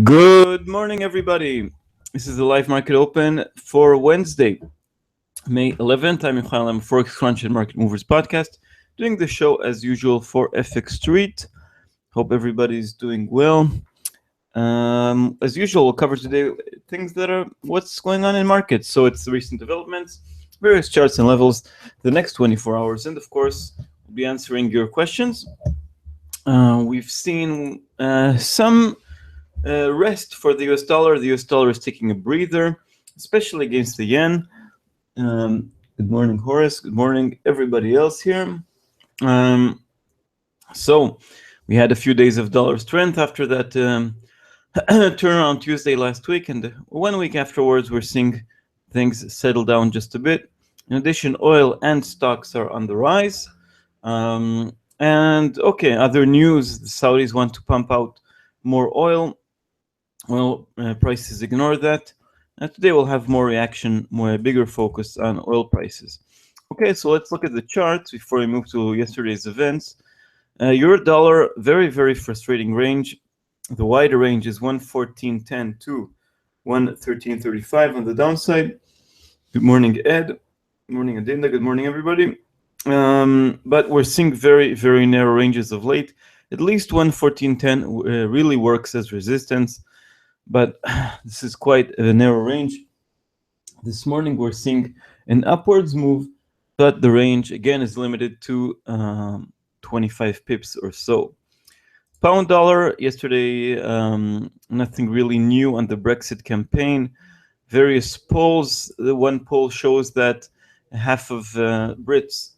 Good morning, everybody. This is the live market open for Wednesday, May 11th. I'm Yohay, I'm a Forex Crunch and Market Movers podcast, doing the show as usual for FX Street. Hope everybody's doing well. As usual, we'll cover today things that are what's going on in markets. So it's the recent developments, various charts and levels, the next 24 hours, and of course, we'll be answering your questions. We've seen some rest for the US dollar. The US dollar is taking a breather, especially against the yen. Good morning, Horace. Good morning, everybody else here. So we had a few days of dollar strength after that turnaround Tuesday last week, and 1 week afterwards, we're seeing things settle down just a bit. In addition, oil and stocks are on the rise. And okay, other news: the Saudis want to pump out more oil. Well, prices ignore that. Today we'll have more reaction, bigger focus on oil prices. Okay, so let's look at the charts before we move to yesterday's events. Euro dollar, very, very frustrating range. The wider range is 114.10 to 113.35 on the downside. Good morning, Ed. Good morning, Adinda. Good morning, everybody. But we're seeing very, very narrow ranges of late. At least 114.10 really works as resistance, but this is quite a narrow range. This morning we're seeing an upwards move, but the range again is limited to 25 pips or so. Pound dollar, yesterday, nothing really new on the Brexit campaign. Various polls. The one poll shows that half of Brits,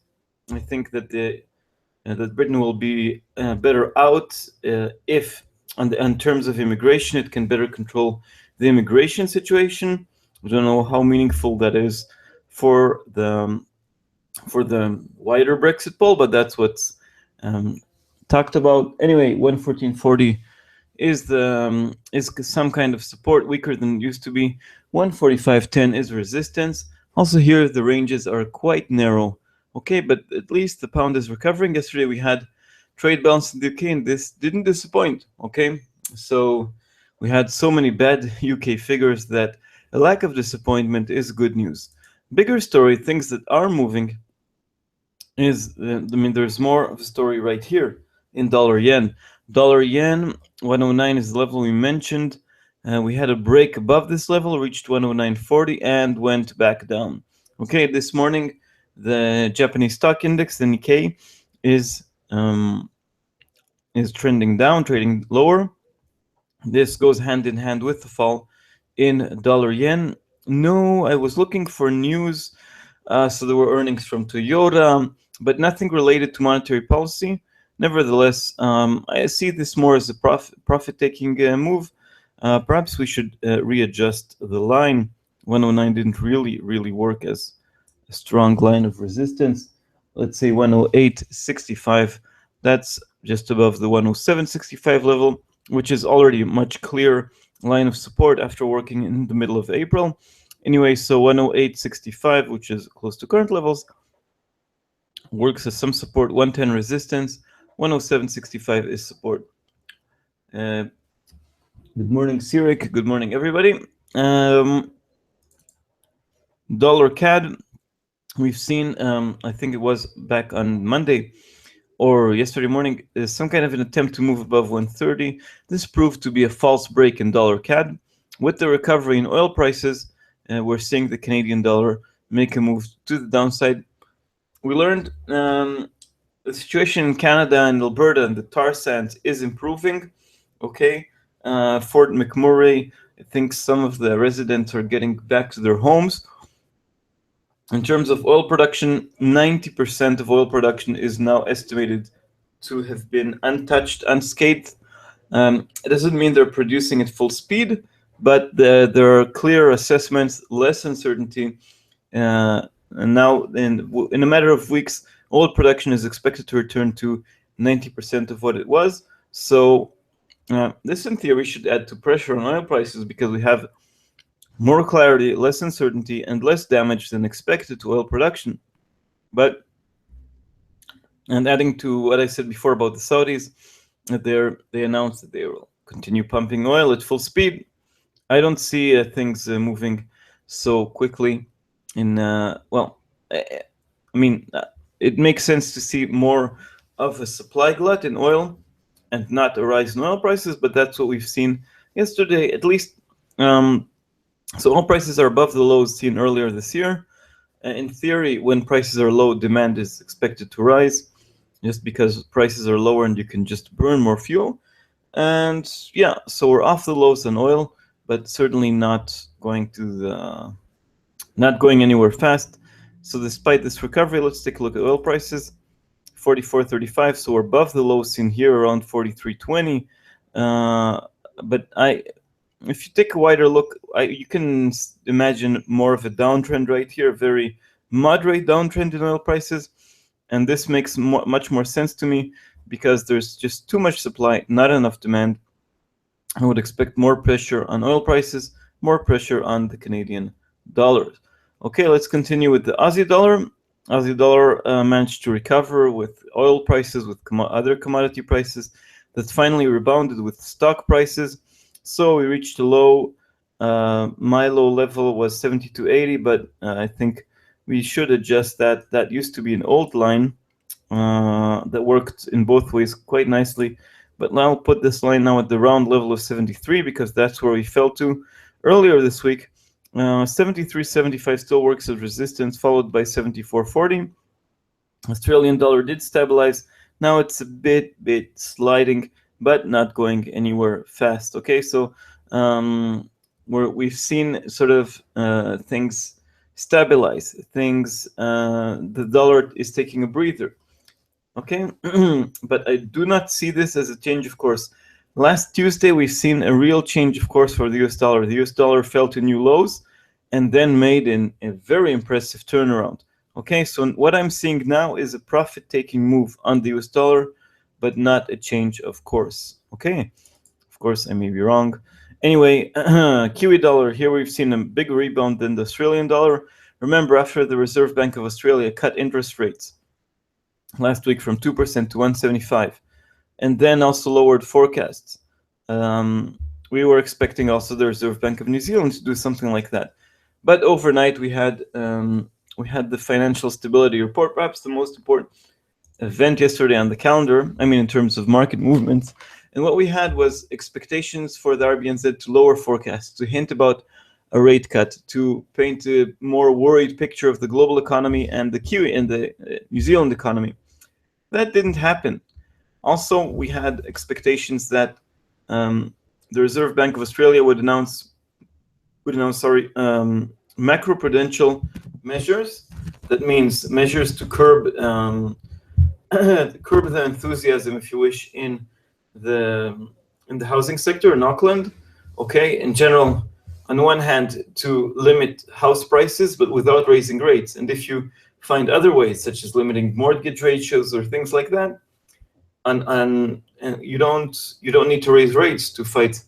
I think that that Britain will be better out if, in terms of immigration, it can better control the immigration situation. I don't know how meaningful that is for the wider Brexit poll, but that's what's talked about. Anyway, 114.40 is some kind of support, weaker than it used to be. 145.10 is resistance. Also here the ranges are quite narrow. Okay, but at least the pound is recovering. Yesterday we had trade balance in the UK, and this didn't disappoint. Okay, so we had so many bad UK figures that a lack of disappointment is good news. Bigger story, things that are moving, is there's more of a story right here in dollar yen. Dollar yen 109 is the level we mentioned. We had a break above this level, reached 109.40 and went back down. Okay, this morning the Japanese stock index, the Nikkei, is trending down, trading lower. This goes hand in hand with the fall in dollar yen. No, I was looking for news. So there were earnings from Toyota, but nothing related to monetary policy. Nevertheless, I see this more as a profit-taking move. Perhaps we should readjust the line. 109 didn't really work as a strong line of resistance. Let's say 108.65. That's just above the 107.65 level, which is already a much clearer line of support after working in the middle of April. Anyway, so 108.65, which is close to current levels, works as some support. 110 resistance. 107.65 is support. Good morning, Sirik. Good morning, everybody. Dollar CAD, we've seen, I think it was back on Monday or yesterday morning, some kind of an attempt to move above 130. This proved to be a false break in dollar CAD. With the recovery in oil prices, we're seeing the Canadian dollar make a move to the downside. We learned the situation in Canada and Alberta and the tar sands is improving. Okay, Fort McMurray, I think some of the residents are getting back to their homes. In terms of oil production, 90% of oil production is now estimated to have been untouched, unscathed. It doesn't mean they're producing at full speed, but there are clear assessments, less uncertainty. And now, in a matter of weeks, oil production is expected to return to 90% of what it was. So this, in theory, should add to pressure on oil prices because we have more clarity, less uncertainty, and less damage than expected to oil production. And adding to what I said before about the Saudis, they announced that they will continue pumping oil at full speed. I don't see things moving so quickly. It makes sense to see more of a supply glut in oil and not a rise in oil prices, but that's what we've seen yesterday, at least. So oil prices are above the lows seen earlier this year. In theory, when prices are low, demand is expected to rise, just because prices are lower and you can just burn more fuel. And yeah, so we're off the lows on oil, but certainly not going anywhere fast. So despite this recovery, let's take a look at oil prices. 44.35, so we're above the low seen here around 43.20. But if you take a wider look, you can imagine more of a downtrend right here, a very moderate downtrend in oil prices. And this makes much more sense to me because there's just too much supply, not enough demand. I would expect more pressure on oil prices, more pressure on the Canadian dollars. Okay, let's continue with the Aussie dollar. Aussie dollar managed to recover with oil prices, with other commodity prices that finally rebounded with stock prices. So we reached a low. My low level was 72.80, but I think we should adjust that. That used to be an old line that worked in both ways quite nicely. But now I'll put this line now at the round level of 73 because that's where we fell to earlier this week. 73.75 still works as resistance, followed by 74.40. Australian dollar did stabilize. Now it's a bit sliding, but not going anywhere fast. Okay, so we've seen sort of things stabilize. The dollar is taking a breather. Okay, but I do not see this as a change of course. Last Tuesday, we've seen a real change of course for the US dollar. The US dollar fell to new lows and then made a very impressive turnaround. Okay, so what I'm seeing now is a profit-taking move on the US dollar, but not a change of course. Okay, of course, I may be wrong. Anyway, Kiwi dollar, here we've seen a big rebound in the Australian dollar. Remember, after the Reserve Bank of Australia cut interest rates last week from 2% to 1.75, and then also lowered forecasts. We were expecting also the Reserve Bank of New Zealand to do something like that. But overnight we had the financial stability report, perhaps the most important event yesterday on the calendar, I mean in terms of market movements. And what we had was expectations for the RBNZ to lower forecasts, to hint about a rate cut, to paint a more worried picture of the global economy and the Kiwi and the New Zealand economy. That didn't happen. Also, we had expectations that the Reserve Bank of Australia would announce macroprudential measures. That means measures to curb the enthusiasm, if you wish, in the housing sector in Auckland. Okay, in general, on one hand, to limit house prices, but without raising rates. And if you find other ways, such as limiting mortgage ratios or things like that, and you don't need to raise rates to fight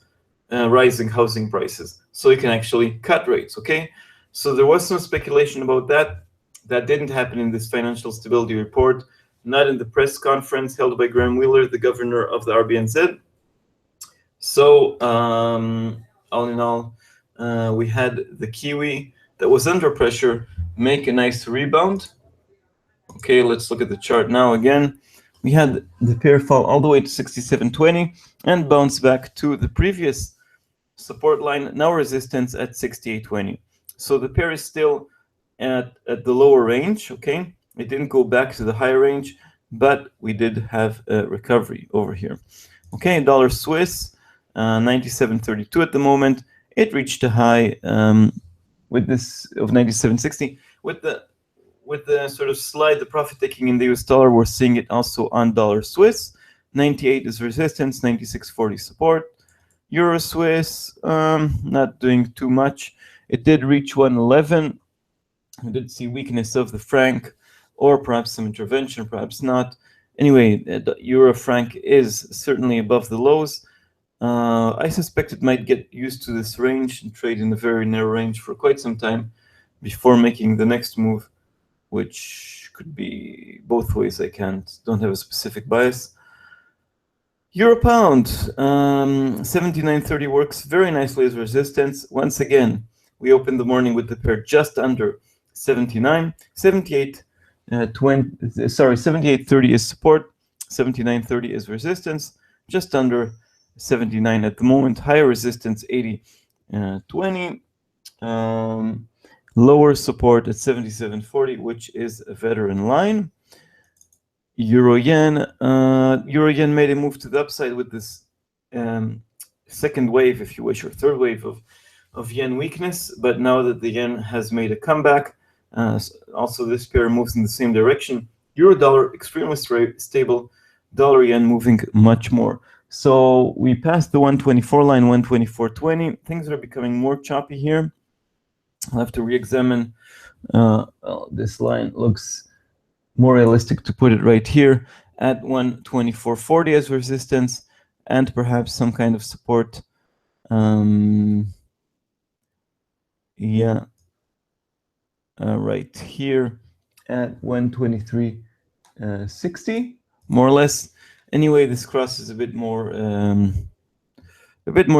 rising housing prices. So you can actually cut rates. Okay, so there was some speculation about that. That didn't happen in this financial stability report, not in the press conference held by Graham Wheeler, the governor of the RBNZ. So all in all, we had the Kiwi that was under pressure make a nice rebound. Okay, let's look at the chart now again. We had the pair fall all the way to 67.20 and bounce back to the previous support line, now resistance at 68.20. So the pair is still at the lower range. Okay, it didn't go back to the higher range, but we did have a recovery over here. Okay, dollar Swiss, 97.32 at the moment. It reached a high with this of 97.60. With the sort of slide, the profit taking in the US dollar, we're seeing it also on dollar Swiss. 98 is resistance, 96.40 support. Euro Swiss, not doing too much. It did reach 111. We did see weakness of the franc, or perhaps some intervention, perhaps not. Anyway, the Euro franc is certainly above the lows. I suspect it might get used to this range and trade in a very narrow range for quite some time before making the next move, which could be both ways. Don't have a specific bias. Euro pound, 79.30 works very nicely as resistance. Once again, we opened the morning with the pair just under 79. 78.30 is support, 79.30 is resistance, just under 79 at the moment. Higher resistance 80.20. Lower support at 77.40, which is a veteran line. Euro yen made a move to the upside with this second wave, if you wish, or third wave of yen weakness. But now that the yen has made a comeback, also this pair moves in the same direction. Euro dollar extremely stable, dollar yen moving much more. So we passed the 124 line, 124.20. Things are becoming more choppy here. I'll have to re-examine. This line looks more realistic to put it right here at 124.40 as resistance, and perhaps some kind of support. Right here at 123.60, more or less. Anyway, this cross is a bit more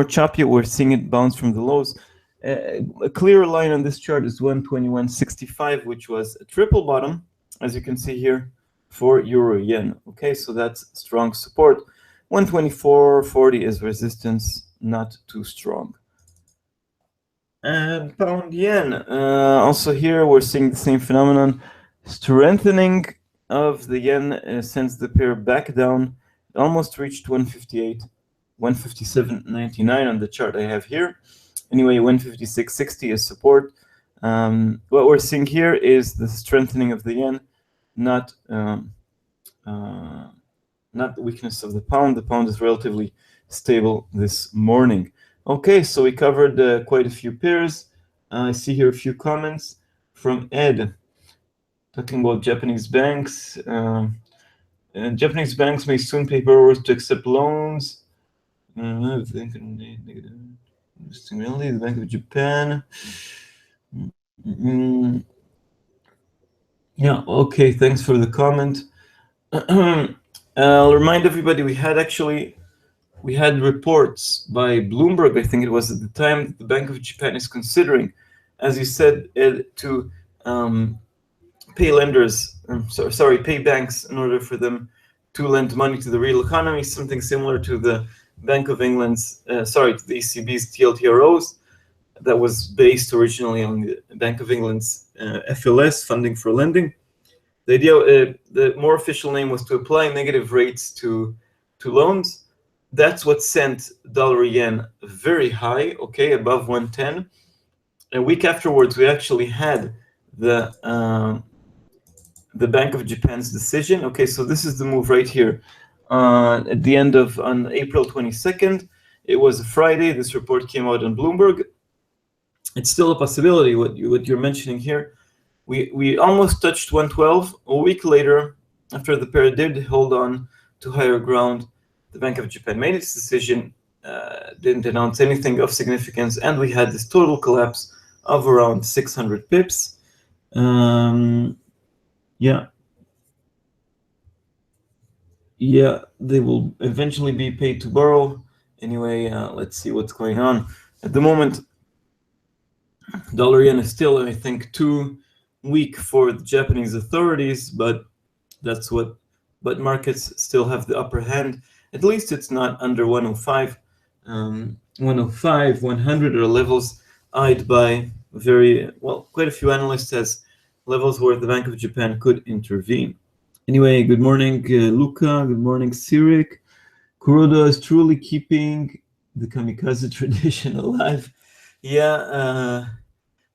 choppy. We're seeing it bounce from the lows. A clear line on this chart is 121.65, which was a triple bottom, as you can see here, for euro yen. Okay, so that's strong support. 124.40 is resistance, not too strong. And pound yen, also here we're seeing the same phenomenon, strengthening of the yen sends the pair back down. It almost reached 158, 157.99 on the chart I have here. Anyway, 156.60 is support. What we're seeing here is the strengthening of the yen, not the weakness of the pound. The pound is relatively stable this morning. Okay, so we covered quite a few pairs. I see here a few comments from Ed talking about Japanese banks. Japanese banks may soon pay borrowers to accept loans. Really, the Bank of Japan. Yeah, okay, thanks for the comment. I'll remind everybody we had reports by Bloomberg, I think it was at the time, that the Bank of Japan is considering, as you said, to pay lenders, pay banks in order for them to lend money to the real economy, something similar to the Bank of England's, to the ECB's TLTROs that was based originally on the Bank of England's FLS, funding for lending. The idea, the more official name was to apply negative rates to loans. That's what sent dollar yen very high, okay, above 110. A week afterwards, we actually had the Bank of Japan's decision. Okay, so this is the move right here. At the end of on April 22nd, it was a Friday. This report came out on Bloomberg. It's still a possibility. What you're mentioning here, we almost touched 112. A week later, after the pair did hold on to higher ground, the Bank of Japan made its decision, didn't announce anything of significance, and we had this total collapse of around 600 pips. Yeah, they will eventually be paid to borrow. Anyway, let's see what's going on. At the moment, dollar yen is still, I think, too weak for the Japanese authorities, but markets still have the upper hand. At least it's not under 105. 105, 100 are levels eyed by quite a few analysts as levels where the Bank of Japan could intervene. Anyway, good morning, Luca. Good morning, Sirik. Kuroda is truly keeping the kamikaze tradition alive. Yeah,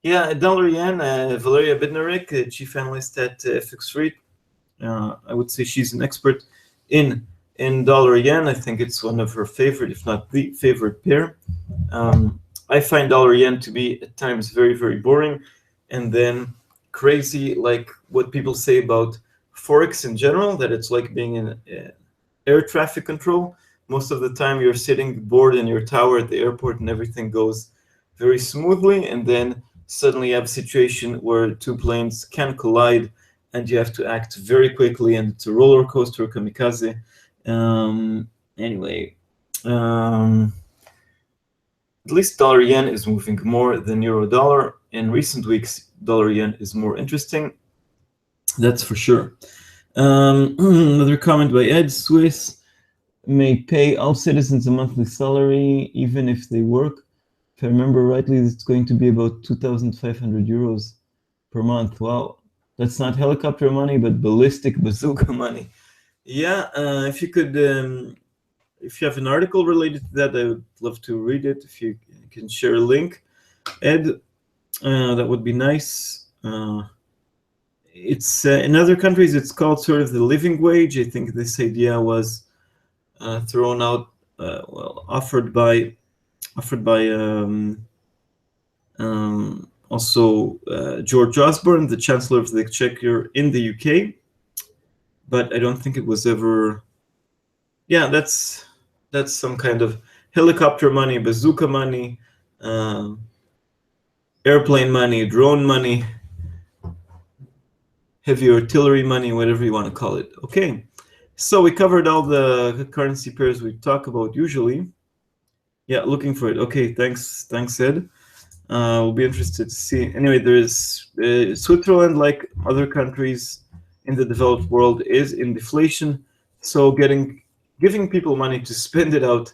dollar yen. Valeria Bidnarik, chief analyst at FX Rate. I would say she's an expert in dollar yen. I think it's one of her favorite, if not the favorite pair. I find dollar yen to be at times very, very boring, and then crazy, like what people say about Forex in general, that it's like being in air traffic control. Most of the time you're sitting bored in your tower at the airport and everything goes very smoothly, and then suddenly you have a situation where two planes can collide and you have to act very quickly, and it's a roller coaster, kamikaze. And Anyway, at least dollar yen is moving more than euro dollar. In recent weeks, dollar yen is more interesting. That's for sure. Another comment by Ed: Swiss may pay all citizens a monthly salary even if they work. If I remember rightly, it's going to be about 2,500 euros per month. Wow, that's not helicopter money, but ballistic bazooka money. Yeah, if you could, if you have an article related to that, I would love to read it. If you can share a link, Ed, that would be nice. It's in other countries, it's called sort of the living wage. I think this idea was thrown out, offered by also George Osborne, the Chancellor of the Exchequer in the UK. But I don't think it was ever. Yeah, that's some kind of helicopter money, bazooka money, airplane money, drone money, heavy artillery money, whatever you want to call it. Okay, so we covered all the currency pairs we talk about usually. Yeah, looking for it. Okay, thanks, Ed. We'll be interested to see. Anyway, there is Switzerland, like other countries in the developed world, is in deflation. So giving people money to spend it out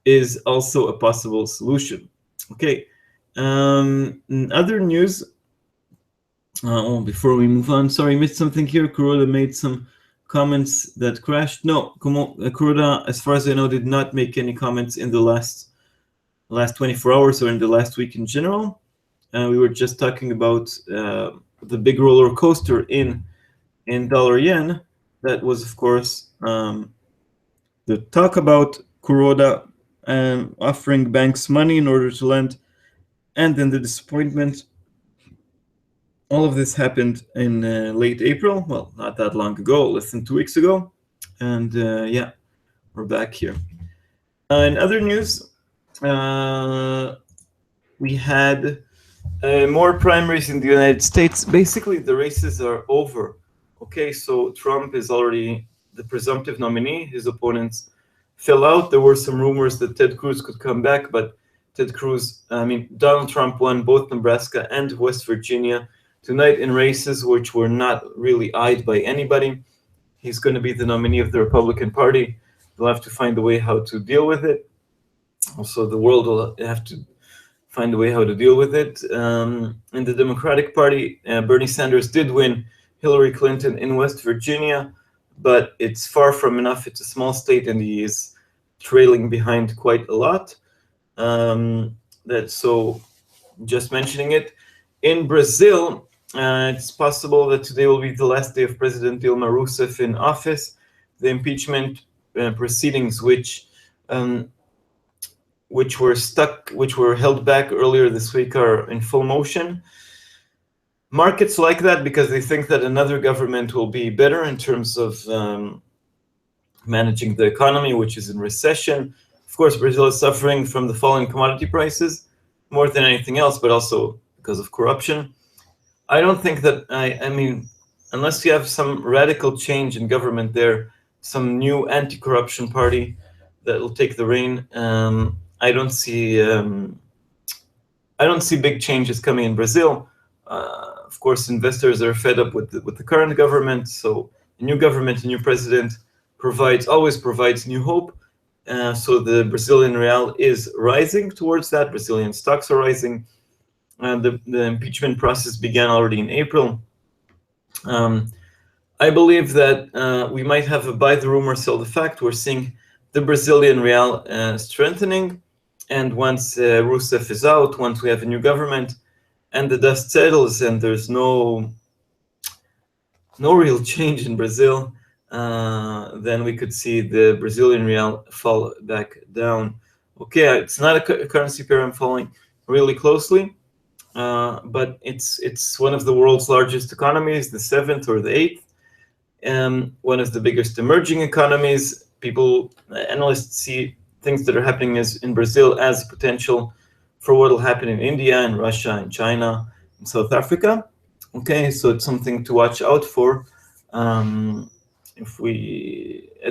is also a possible solution. Okay. Other news. Before we move on, sorry, missed something here. Kuroda made some comments that crashed. No, Kuroda, as far as I know, did not make any comments in the last 24 hours or in the last week in general. We were just talking about the big roller coaster in dollar yen. That was, of course, the talk about Kuroda offering banks money in order to lend, and then the disappointment. All of this happened in late April. Well, not that long ago, less than 2 weeks ago. And yeah, we're back here. In other news, we had more primaries in the United States. Basically, the races are over. Okay, so Trump is already the presumptive nominee. His opponents fell out. There were some rumors that Ted Cruz could come back, but Donald Trump won both Nebraska and West Virginia tonight in races which were not really eyed by anybody. He's going to be the nominee of the Republican Party. They'll have to find a way how to deal with it. Also, the world will have to find a way how to deal with it. In the Democratic Party, Bernie Sanders did win Hillary Clinton in West Virginia, but it's far from enough. It's a small state, and he is trailing behind quite a lot. So just mentioning it. In Brazil, it's possible that today will be the last day of President Dilma Rousseff in office. The impeachment proceedings, which were held back earlier this week, are in full motion. Markets like that because they think that another government will be better in terms of managing the economy, which is in recession. Of course, Brazil is suffering from the falling commodity prices more than anything else, but also because of corruption. I don't think that, unless you have some radical change in government there, some new anti-corruption party that will take the reign, I don't see big changes coming in Brazil. Of course, investors are fed up with the current government, so a new government, a new president always provides new hope. So the Brazilian real is rising towards that. Brazilian stocks are rising. The impeachment process began already in April. I believe that we might have a buy the rumor, sell the fact. We're seeing the Brazilian real strengthening. And once Rousseff is out, once we have a new government and the dust settles and there's no real change in Brazil, then we could see the Brazilian real fall back down. Okay, it's not a currency pair I'm following really closely, but it's one of the world's largest economies, the 7th or the 8th, one of the biggest emerging economies. Analysts see things that are happening in Brazil as potential for what will happen in India and Russia and China and South Africa. Okay, so it's something to watch out for. At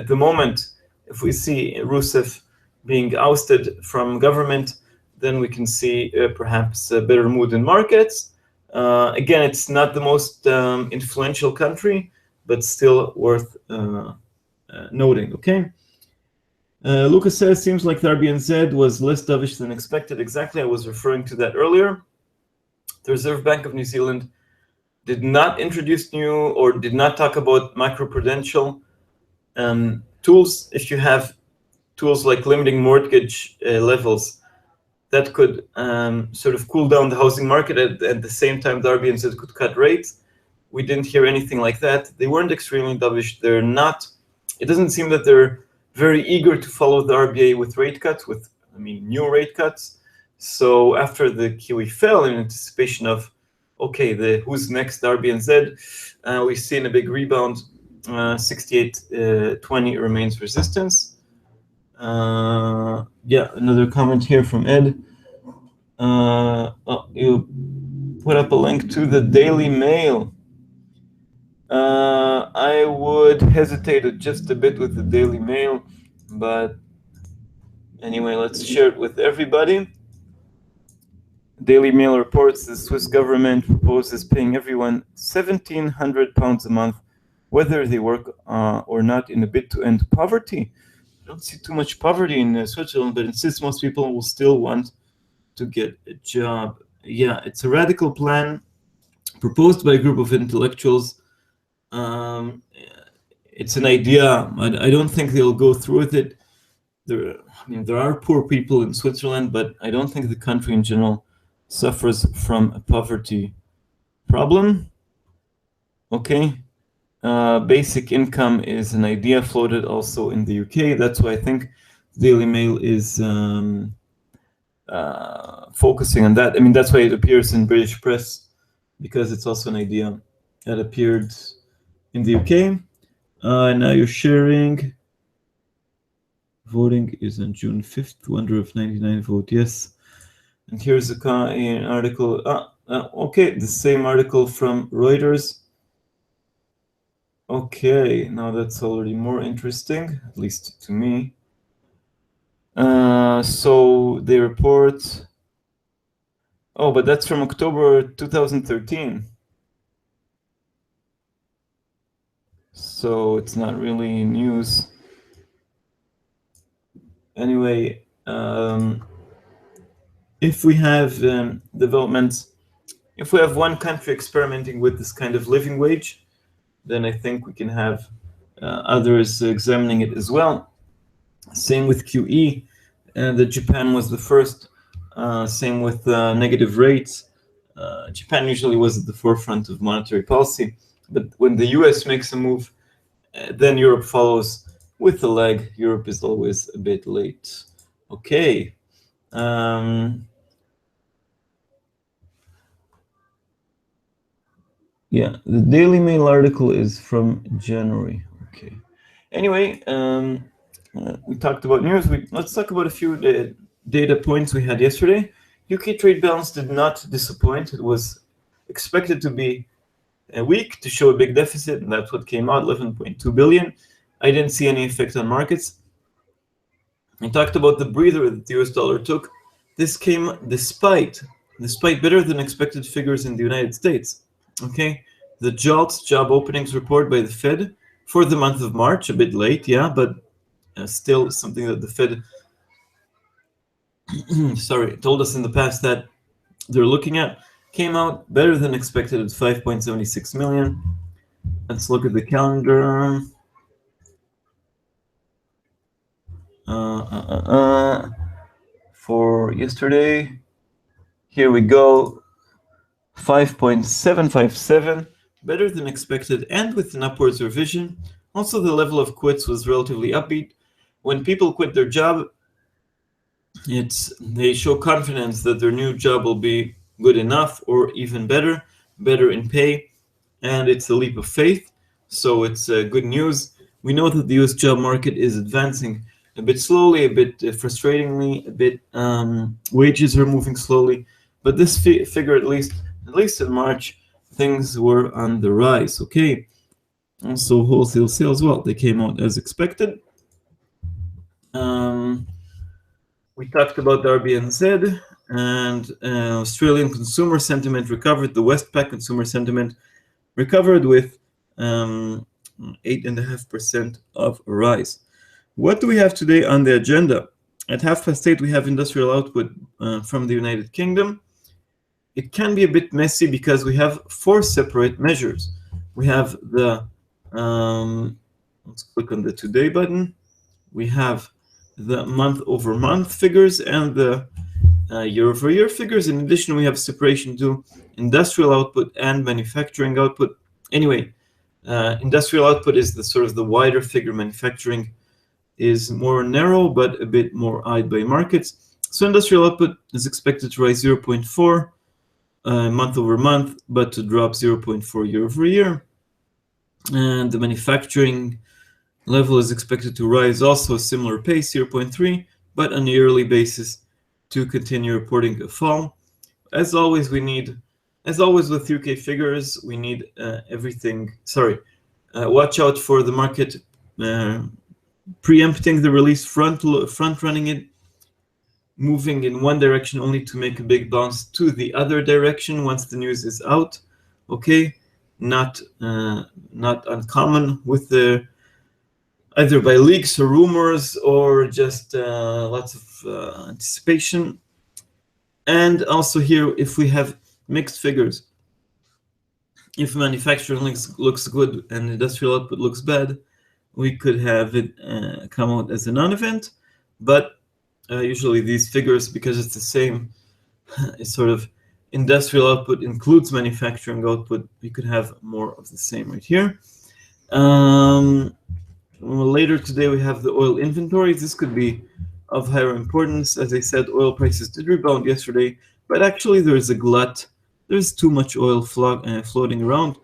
the moment, if we see Rousseff being ousted from government, then we can see perhaps a better mood in markets. Again, it's not the most influential country, but still worth noting, okay? Lucas says, seems like the RBNZ was less dovish than expected. Exactly, I was referring to that earlier. The Reserve Bank of New Zealand did not introduce new or did not talk about macroprudential tools. If you have tools like limiting mortgage levels, that could sort of cool down the housing market. At the same time, the RBNZ could cut rates. We didn't hear anything like that. They weren't extremely dovish. They're not. It doesn't seem that they're very eager to follow the RBA with rate cuts, new rate cuts. So after the kiwi fell in anticipation of, okay, who's next, the RBNZ, we've seen a big rebound. 68.20 remains resistance. Yeah, another comment here from Ed. You put up a link to the Daily Mail. I would hesitate just a bit with the Daily Mail, but anyway, let's share it with everybody. Daily Mail reports the Swiss government proposes paying everyone £1,700 a month, whether they work or not, in a bid to end poverty. I don't see too much poverty in Switzerland, but it insists most people will still want to get a job. Yeah, it's a radical plan proposed by a group of intellectuals. It's an idea. I don't think they'll go through with it. There are poor people in Switzerland, but I don't think the country in general suffers from a poverty problem. Okay. Basic income is an idea floated also in the UK. That's why I think Daily Mail is focusing on that. That's why it appears in British press, because it's also an idea that appeared in the UK. Now you're sharing. Voting is on June 5th. Wonder if 99 vote yes. And here's an article. Okay, the same article from Reuters. Okay, now that's already more interesting, at least to me. So they report. Oh, but that's from October 2013. So it's not really news. Anyway, if we have developments, if we have one country experimenting with this kind of living wage, then I think we can have others examining it as well. Same with QE, that Japan was the first. Same with negative rates. Japan usually was at the forefront of monetary policy, but when the US makes a move, then Europe follows with a lag. Europe is always a bit late. Okay. Yeah, the Daily Mail article is from January. Okay. Anyway, we talked about news. Let's talk about a few data points we had yesterday. UK trade balance did not disappoint. It was expected to be weak, to show a big deficit, and that's what came out, 11.2 billion. I didn't see any effect on markets. I talked about the breather that the US dollar took. This came despite better than expected figures in the United States. Okay, the JOLTS, job openings report by the Fed for the month of March, a bit late, yeah, but still something that the Fed told us in the past that they're looking at, came out better than expected at 5.76 million. Let's look at the calendar. For yesterday, here we go, 5.757, better than expected and with an upwards revision. Also, the level of quits was relatively upbeat. When people quit their job, they show confidence that their new job will be good enough or even better in pay, and it's a leap of faith. So it's good news. We know that the US job market is advancing a bit slowly, a bit frustratingly, a bit wages are moving slowly, but this figure, at least in March, things were on the rise. Okay, also wholesale sales, well, they came out as expected. We talked about the RBNZ, and Australian consumer sentiment recovered. The Westpac consumer sentiment recovered with 8.5% of a rise. What do we have today on the agenda? At 8:30, we have industrial output from the United Kingdom. It can be a bit messy because we have 4 separate measures. We have the, let's click on the today button. We have the month-over-month figures and the year-over-year figures. In addition, we have separation to industrial output and manufacturing output. Anyway, industrial output is the sort of the wider figure. Manufacturing is more narrow, but a bit more eyed by markets. So industrial output is expected to rise 0.4 month over month, but to drop 0.4 year over year. And the manufacturing level is expected to rise also a similar pace, 0.3, but on a yearly basis to continue reporting a fall. As always, with UK figures, we need everything. Watch out for the market preempting the release, front running it, moving in one direction only to make a big bounce to the other direction once the news is out. Okay, not uncommon with the either by leaks or rumors or just lots of anticipation. And also here, if we have mixed figures, if manufacturing looks good and industrial output looks bad, we could have it come out as a non-event. But usually these figures, because it's the same, it's sort of industrial output includes manufacturing output, we could have more of the same right here. Later today, we have the oil inventories. This could be of higher importance. As I said, oil prices did rebound yesterday, but actually there is a glut. There's too much oil floating around.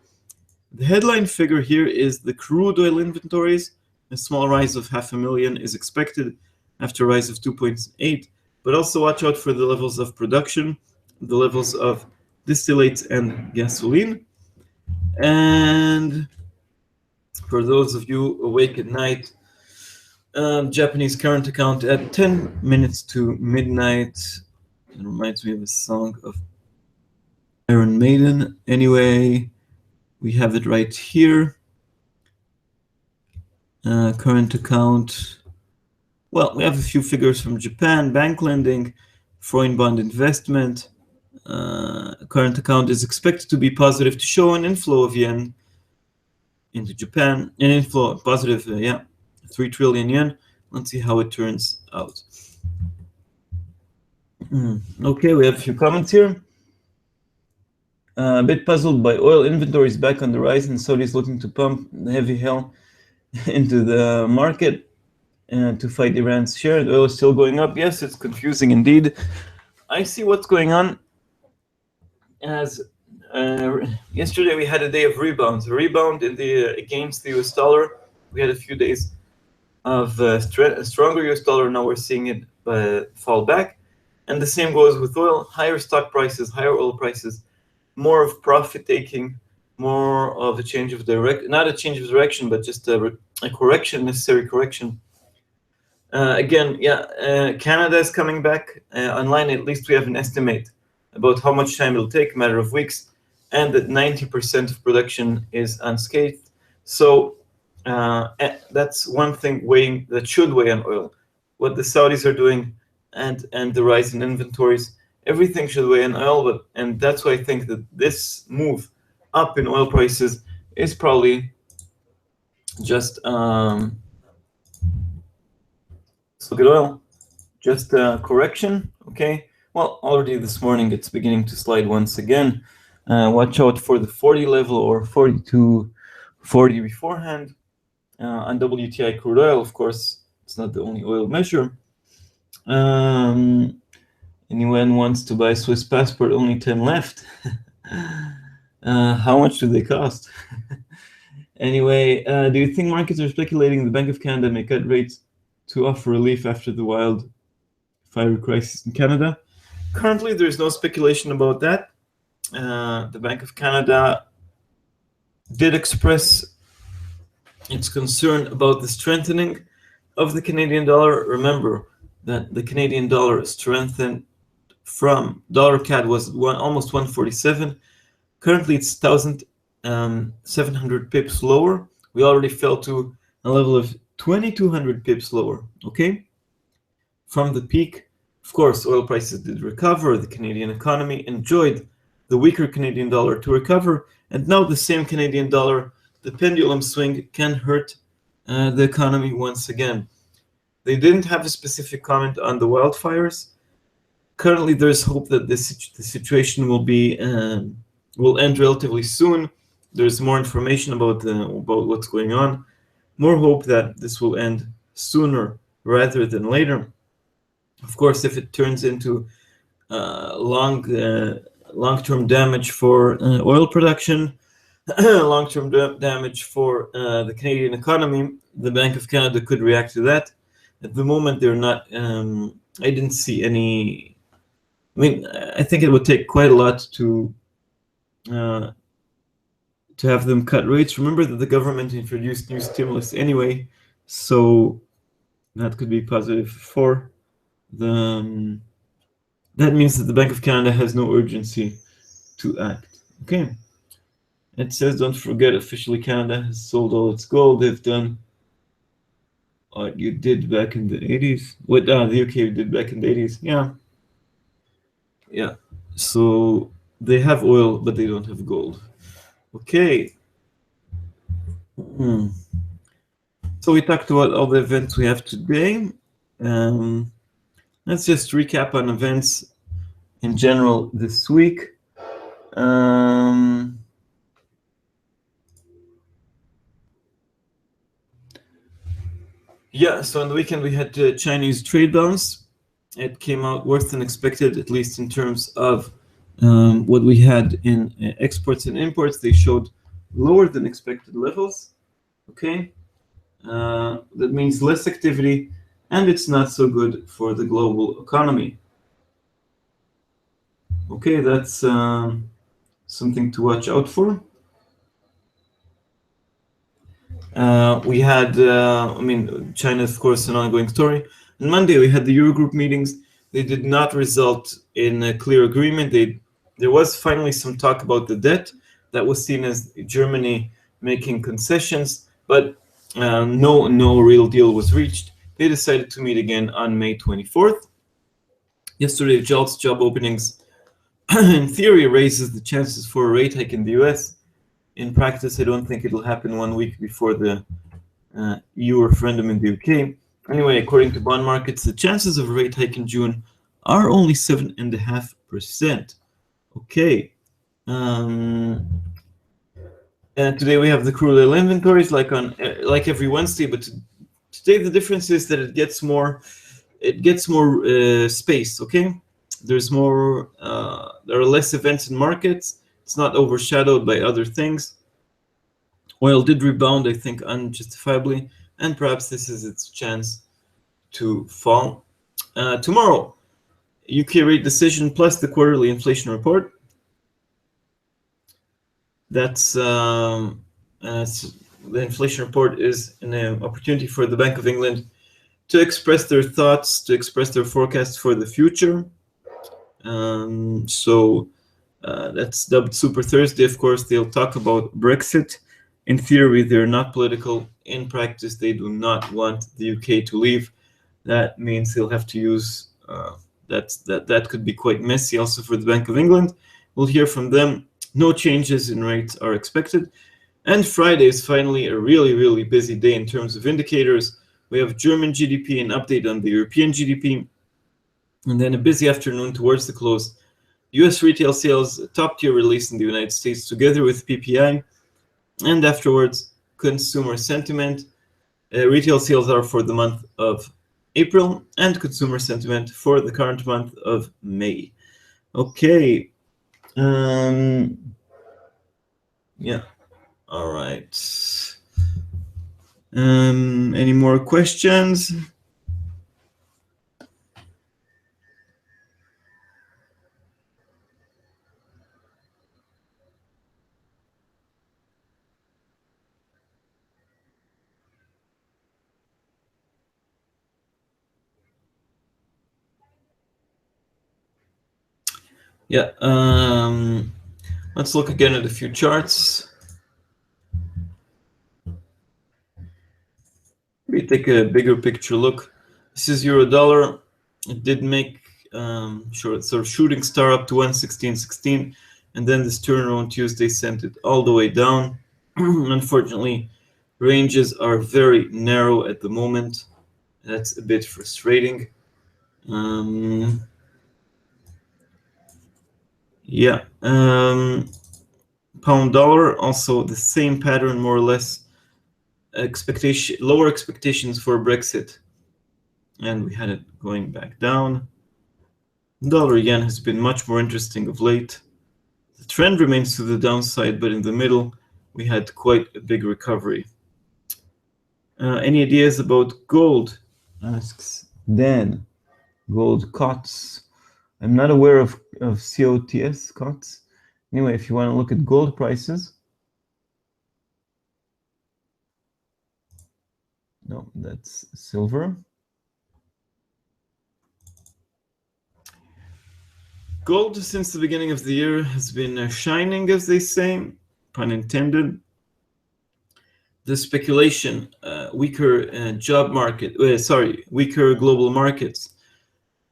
The headline figure here is the crude oil inventories. A small rise of 500,000 is expected after a rise of 2.8. But also watch out for the levels of production, the levels of distillates and gasoline. And for those of you awake at night, Japanese current account at 10 minutes to midnight. It reminds me of a song of Iron Maiden. Anyway, we have it right here. Current account. Well, we have a few figures from Japan, bank lending, foreign bond investment. Current account is expected to be positive to show an inflow of yen into Japan, an inflow positive, 3 trillion yen. Let's see how it turns out. Okay, we have a few comments here. A bit puzzled by oil inventories back on the rise, and Saudis looking to pump the heavy hell into the market to fight Iran's share. The oil is still going up. Yes, it's confusing indeed. I see what's going on as yesterday we had a day of rebounds. A rebound in against the US dollar. We had a few days of a stronger US dollar. Now we're seeing it fall back. And the same goes with oil. Higher stock prices, higher oil prices, more of profit taking, more of a change of direction. Not a change of direction, but just a correction, necessary correction. Canada is coming back online. At least we have an estimate about how much time it'll take, a matter of weeks, and that 90% of production is unscathed. So that's one thing that should weigh on oil. What the Saudis are doing and the rise in inventories, everything should weigh on oil. And that's why I think that this move up in oil prices is probably just let's look at oil, just a correction. Okay. Well, already this morning it's beginning to slide once again. Watch out for the 40 level or 42.40 beforehand. On WTI crude oil, of course, it's not the only oil measure. Anyone wants to buy Swiss passport? Only 10 left. How much do they cost? Anyway, do you think markets are speculating the Bank of Canada may cut rates to offer relief after the wildfire crisis in Canada? Currently, there's no speculation about that. The Bank of Canada did express its concern about the strengthening of the Canadian dollar. Remember, that the Canadian dollar strengthened from dollar CAD was almost 147. Currently, it's 1,700 pips lower. We already fell to a level of 2,200 pips lower. Okay, from the peak. Of course, oil prices did recover. The Canadian economy enjoyed the weaker Canadian dollar to recover, and now the same Canadian dollar, the pendulum swing, can hurt the economy once again. They didn't have a specific comment on the wildfires. Currently, there's hope that the situation will end relatively soon. There's more information about what's going on. More hope that this will end sooner rather than later. Of course, if it turns into long-term damage for oil production, long-term damage for the Canadian economy, the Bank of Canada could react to that. At the moment, they're not. I didn't see any. I mean, I think it would take quite a lot to have them cut rates. Remember that the government introduced new stimulus anyway, so that could be positive for the. That means that the Bank of Canada has no urgency to act. Okay. It says, don't forget, officially Canada has sold all its gold. They've done what you did back in the 80s. What the UK did back in the 80s. Yeah. Yeah. So they have oil, but they don't have gold. Okay. So we talked about all the events we have today. Let's just recap on events in general this week. Yeah, so on the weekend we had Chinese trade balance. It came out worse than expected, at least in terms of what we had in exports and imports. They showed lower than expected levels. Okay, that means less activity, and it's not so good for the global economy. Okay, that's something to watch out for. We had, China, of course, an ongoing story. On Monday, we had the Eurogroup meetings. They did not result in a clear agreement. There was finally some talk about the debt that was seen as Germany making concessions, but no real deal was reached. They decided to meet again on May 24th. Yesterday, JOLTS job openings, in theory, raises the chances for a rate hike in the US. In practice, I don't think it'll happen 1 week before the EU referendum in the UK. Anyway, according to bond markets, the chances of a rate hike in June are only 7.5%. Okay. And today we have the crude oil inventories, like every Wednesday, but today the difference is that it gets more space. Okay, there's more. There are less events in markets. It's not overshadowed by other things. Oil did rebound, I think, unjustifiably, and perhaps this is its chance to fall. Tomorrow, UK rate decision plus the quarterly inflation report. That's the inflation report is an opportunity for the Bank of England to express their thoughts, to express their forecasts for the future. That's dubbed Super Thursday. Of course, they'll talk about Brexit. In theory, they're not political. In practice, they do not want the UK to leave. That means they'll have to use that could be quite messy also for the Bank of England. We'll hear from them. No changes in rates are expected. And Friday is finally a really, really busy day in terms of indicators. We have German GDP, an update on the European GDP, and then a busy afternoon towards the close. US retail sales, top tier release in the United States together with PPI. And afterwards, consumer sentiment. Retail sales are for the month of April and consumer sentiment for the current month of May. Okay. Yeah. All right. Any more questions? Yeah, let's look again at a few charts. We take a bigger picture look. This is euro dollar. It did make sort of shooting star up to 116.16, and then this turnaround Tuesday sent it all the way down. Unfortunately, ranges are very narrow at the moment. That's a bit frustrating. Yeah. Pound dollar, also the same pattern more or less. Lower expectations for Brexit, and we had it going back down. Dollar yen has been much more interesting of late. The trend remains to the downside, but in the middle we had quite a big recovery. Any ideas about gold? Asks Dan. Gold COTS. I'm not aware of COTS, COTS. Anyway, if you want to look at gold prices. No, that's silver. Gold, since the beginning of the year, has been shining, as they say, pun intended. The speculation, weaker job market, weaker global markets,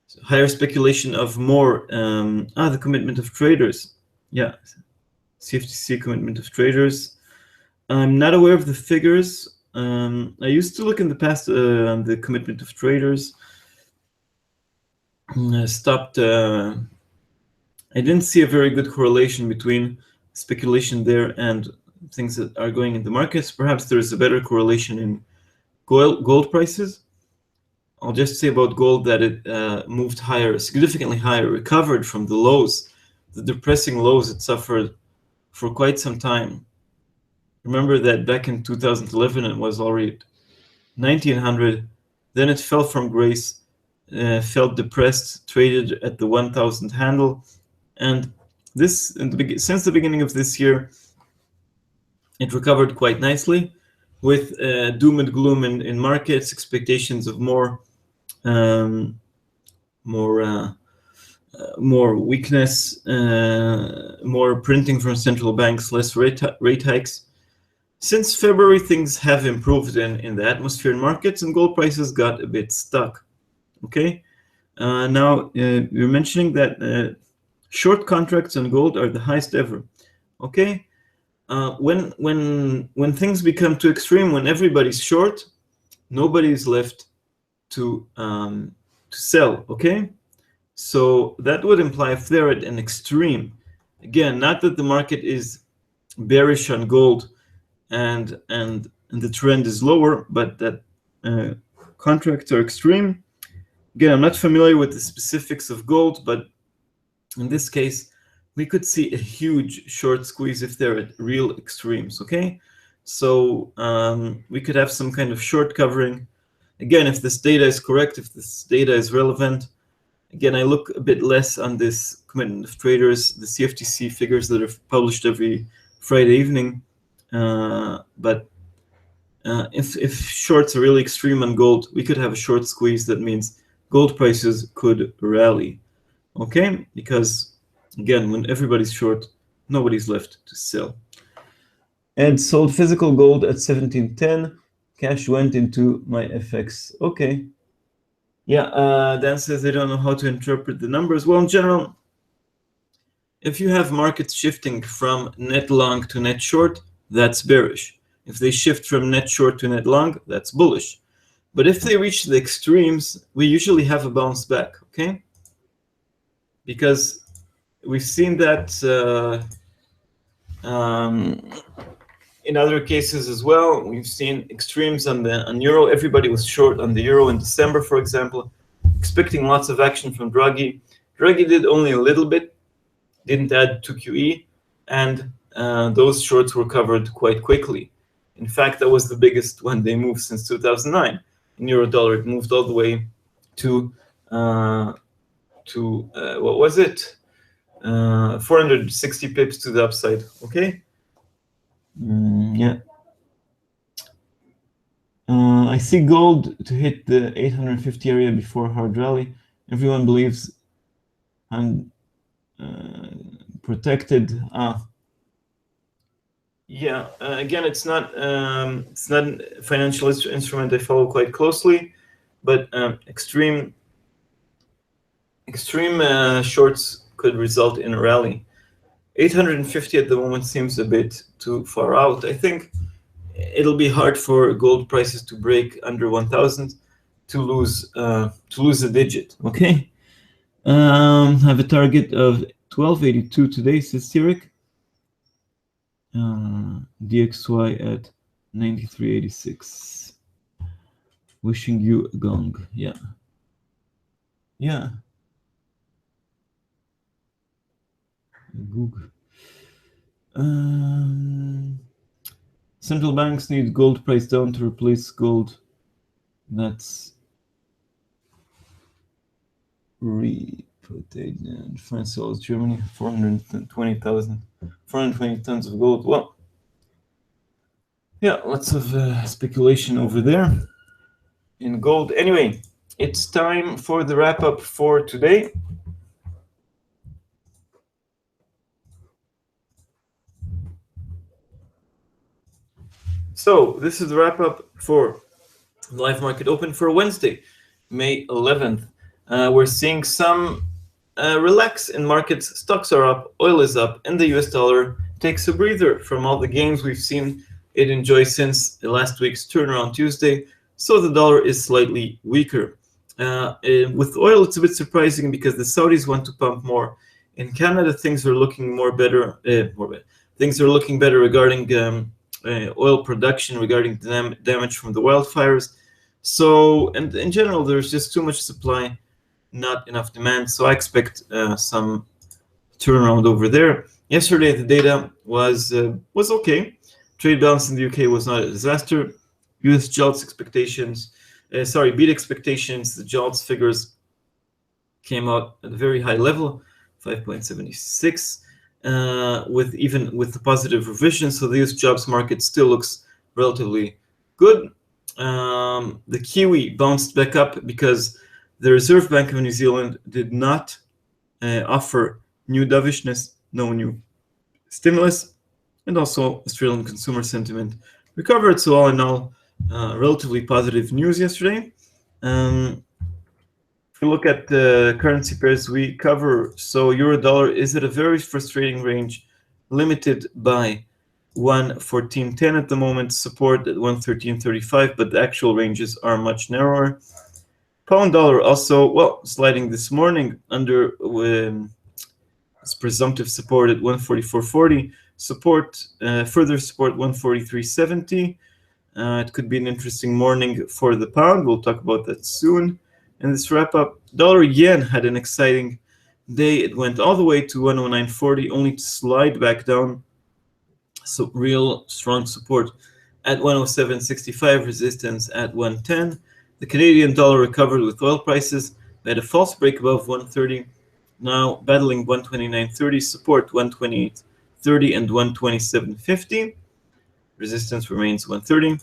so higher speculation of more, the commitment of traders. Yeah, CFTC commitment of traders. I'm not aware of the figures. I used to look in the past on the commitment of traders. I stopped. I didn't see a very good correlation between speculation there and things that are going in the markets. Perhaps there's a better correlation in gold prices. I'll just say about gold that it moved higher, significantly higher, recovered from the lows, the depressing lows it suffered for quite some time. Remember that back in 2011 it was already 1900, then it fell from grace, felt depressed, traded at the 1000 handle, and this since the beginning of this year it recovered quite nicely with doom and gloom in markets, expectations of more weakness, more printing from central banks, less rate hikes. Since February, things have improved in the atmosphere in markets, and gold prices got a bit stuck. Okay, now you're mentioning that short contracts on gold are the highest ever. Okay, when things become too extreme, when everybody's short, nobody's left to sell. Okay, so that would imply if they're at an extreme, again, not that the market is bearish on gold and the trend is lower, but that contracts are extreme. Again, I'm not familiar with the specifics of gold, but in this case, we could see a huge short squeeze if they're at real extremes. Okay, so we could have some kind of short covering. Again, if this data is correct, if this data is relevant. Again, I look a bit less on this commitment of traders, the CFTC figures that are published every Friday evening. But if shorts are really extreme on gold, we could have a short squeeze. That means gold prices could rally. Okay, because again, when everybody's short, nobody's left to sell. And sold physical gold at 1710. Cash went into my FX. Okay. Yeah, Dan says they don't know how to interpret the numbers. Well, in general, if you have markets shifting from net long to net short, that's bearish. If they shift from net short to net long, that's bullish. But if they reach the extremes, we usually have a bounce back, okay? Because we've seen that in other cases as well. We've seen extremes on euro. Everybody was short on the euro in December, for example, expecting lots of action from Draghi. Draghi did only a little bit, didn't add to QE, and those shorts were covered quite quickly. In fact, that was the biggest one they moved since 2009. In euro dollar, it moved all the way to what was it? 460 pips to the upside. Okay. Yeah. I see gold to hit the 850 area before hard rally. Everyone believes, and protected. Yeah, again, it's not a financial instrument I follow quite closely, but extreme shorts could result in a rally. 850 at the moment seems a bit too far out. I think it'll be hard for gold prices to break under 1,000 to lose a digit. Okay. Have a target of 1282 today, says Tyrek. DXY at 93.86. Wishing you a gong. Yeah. Yeah. Google. Central banks need gold price down to replace gold. That's repotated. France sells Germany 420 tons of gold. Well, yeah, lots of speculation over there in gold. Anyway, it's time for the wrap up for today. So this is the wrap up for live market open for Wednesday, May 11th. We're seeing some relax in markets. Stocks are up, oil is up, and the US dollar takes a breather from all the gains we've seen it enjoy since last week's turnaround Tuesday. So the dollar is slightly weaker. With oil, it's a bit surprising because the Saudis want to pump more. In Canada, things are looking better. Things are looking better regarding oil production, regarding damage from the wildfires. So, and in general, there's just too much supply, not enough demand. So I expect some turnaround over there. Yesterday, the data was okay. Trade balance in the UK was not a disaster. US JOLTS expectations, beat expectations. The JOLTS figures came out at a very high level, 5.76. With the positive revision, so the US jobs market still looks relatively good. The kiwi bounced back up because the Reserve Bank of New Zealand did not offer new dovishness, no new stimulus, and also Australian consumer sentiment recovered. So all in all, relatively positive news yesterday. If we look at the currency pairs we cover, so euro dollar is at a very frustrating range, limited by 114.10 at the moment, support at 113.35, but the actual ranges are much narrower. Pound dollar also, well, sliding this morning under its presumptive support at 144.40, further support 143.70. It could be an interesting morning for the pound. We'll talk about that soon. In this wrap up, dollar yen had an exciting day. It went all the way to 109.40, only to slide back down. So real strong support at 107.65, resistance at 110. The Canadian dollar recovered with oil prices. They had a false break above 130. Now battling 129.30, support 128.30 and 127.50. Resistance remains 130.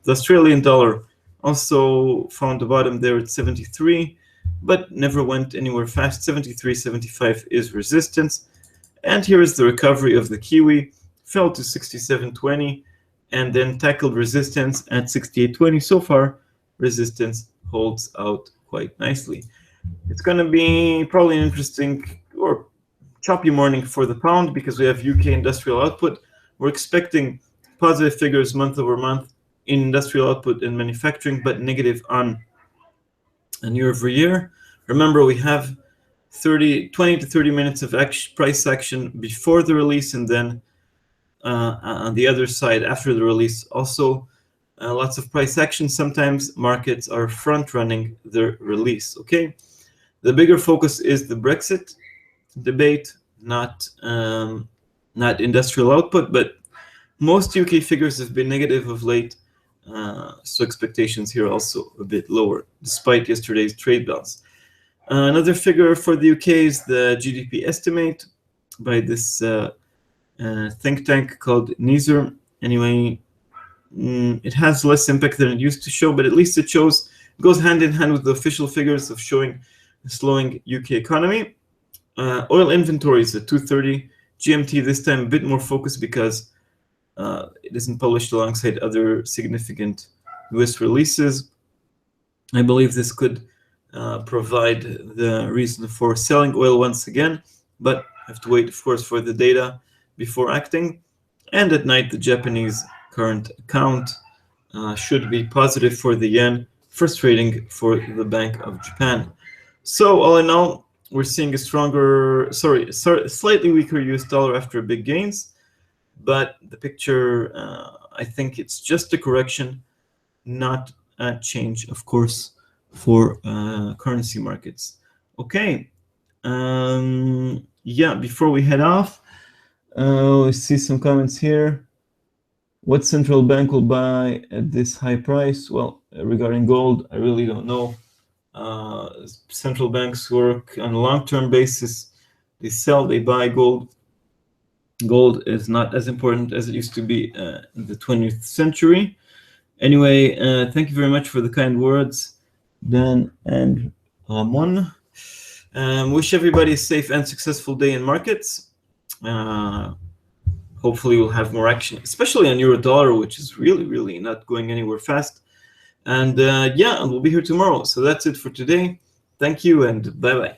The Australian dollar also found the bottom there at 73, but never went anywhere fast. 73.75 is resistance. And here is the recovery of the kiwi. Fell to 67.20 and then tackled resistance at 68.20. So far, resistance holds out quite nicely. It's going to be probably an interesting or choppy morning for the pound because we have UK industrial output. We're expecting positive figures month over month in industrial output and manufacturing, but negative on year over year. Remember, we have 20 to 30 minutes of price action before the release, and then on the other side after the release. Also, lots of price action. Sometimes markets are front running their release. Okay, the bigger focus is the Brexit debate, not industrial output, but most UK figures have been negative of late, so expectations here are also a bit lower, despite yesterday's trade balance. Another figure for the UK is the GDP estimate by this think tank called NISR. Anyway, it has less impact than it used to show, but at least it goes hand in hand with the official figures of showing a slowing UK economy. Oil inventories at 2:30 GMT, this time a bit more focused because it isn't published alongside other significant US releases. I believe this could provide the reason for selling oil once again, but have to wait, of course, for the data before acting. And at night, the Japanese current account should be positive for the yen, frustrating for the Bank of Japan. So all in all, we're seeing a slightly weaker US dollar after big gains, but the picture, I think it's just a correction, not a change, of course, for currency markets. Okay. Yeah, before we head off, we see some comments here. What central bank will buy at this high price? Well, regarding gold, I really don't know. Central banks work on a long-term basis. They sell, they buy gold. Gold is not as important as it used to be in the 20th century. Anyway, thank you very much for the kind words, Dan and Ramon. Wish everybody a safe and successful day in markets. Hopefully we'll have more action, especially on euro dollar, which is really not going anywhere fast. And yeah, we'll be here tomorrow. So that's it for today. Thank you and bye-bye.